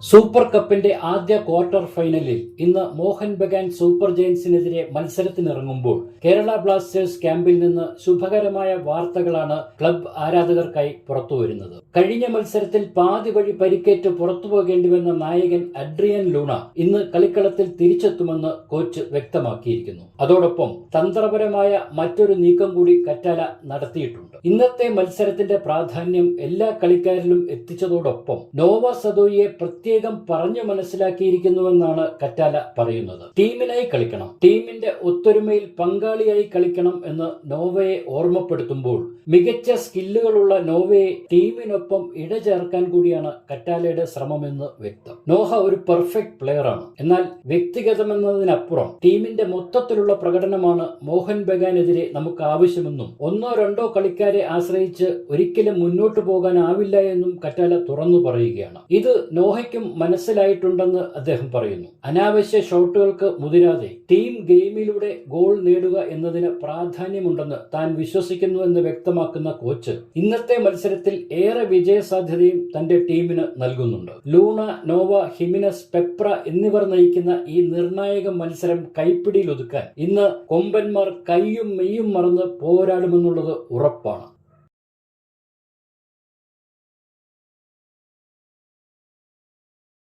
Super കപ്പിന്റെ ആദ്യ quarter ഫൈനലിൽ ഇന്ന് മോഹൻ ബഗാൻ സൂപ്പർ ജയൻസിനെതിരെ മത്സരത്തിനിറങ്ങുമ്പോൾ കേരള ബ്ലാസ്റ്റേഴ്സ് ക്യാമ്പിൽ നിന്ന് ശുഭകരമായ വാർത്തകളാണ് ക്ലബ് ആരാധകർക്കായി പുറത്തുവരുന്നത്. കഴിഞ്ഞ മത്സരത്തിൽ പാതി വഴി പരിക്കേറ്റ് പുറത്തുപോകേണ്ടി വന്ന നായകൻ അഡ്രിയൻ ലൂണ ഇന്ന് കളിക്കളത്തിൽ തിരിച്ചെത്തുമെന്ന് കോച്ച് വ്യക്തമാക്കിയിരിക്കുന്നു. അതോടൊപ്പം തന്ത്രപരമായ മറ്റൊരു നീക്കം കൂടി കറ്റാല നടത്തിയിട്ടുണ്ട്. ഇന്നത്തെ മത്സരത്തിന്റെ പ്രാധാന്യം എല്ലാ കളിക്കാരിലും എത്തിച്ചതോടൊപ്പം നോവ സദോയെ പ്രത്യേകം പറഞ്ഞു മനസ്സിലാക്കിയിരിക്കുന്നുവെന്നാണ് കറ്റാല പറയുന്നത്. ടീമിനായി കളിക്കണം, ടീമിന്റെ ഒത്തൊരുമയിൽ പങ്കാളിയായി കളിക്കണം എന്ന് നോവയെ ഓർമ്മപ്പെടുത്തുമ്പോൾ മികച്ച സ്കില്ലുകളുള്ള നോവയെ ടീമിനൊപ്പം ഇടചേർക്കാൻ കൂടിയാണ് കറ്റാലയുടെ ശ്രമമെന്ന് വ്യക്തം. നോഹ ഒരു പെർഫെക്റ്റ് പ്ലെയറാണ്. എന്നാൽ വ്യക്തിഗതമെന്നതിനപ്പുറം ടീമിന്റെ മൊത്തത്തിലുള്ള പ്രകടനമാണ് മോഹൻ ബഗാനെതിരെ നമുക്ക് ആവശ്യമെന്നും ഒന്നോ രണ്ടോ കളിക്കാരെ ആശ്രയിച്ച് ഒരിക്കലും മുന്നോട്ടു പോകാനാവില്ല എന്നും കറ്റാല തുറന്നു പറയുകയാണ്. ഇത് നോഹയ്ക്കും മനസ്സിലായിട്ടുണ്ടെന്ന് അദ്ദേഹം പറയുന്നു. അനാവശ്യ ഷോട്ടുകൾക്ക് മുതിരാതെ ടീം ഗെയിമിലൂടെ ഗോൾ നേടുക എന്നതിന് പ്രാധാന്യമുണ്ടെന്ന് താൻ വിശ്വസിക്കുന്നുവെന്ന് വ്യക്തമാക്കുന്ന കോച്ച് ഇന്നത്തെ മത്സരത്തിൽ ഏറെ വിജയസാധ്യതയും തന്റെ ടീമിന് നൽകുന്നുണ്ട്. ലൂണ, നോവ, ഹിമിനസ്, പെപ്ര എന്നിവർ നയിക്കുന്ന ഈ നിർണായക മത്സരം കൈപ്പിടിയിലൊതുക്കാൻ ഇന്ന് കൊമ്പന്മാർ കൈയും മെയ്യും മറന്ന് പോരാടുമെന്നുള്ളത് ഉറപ്പാണ്.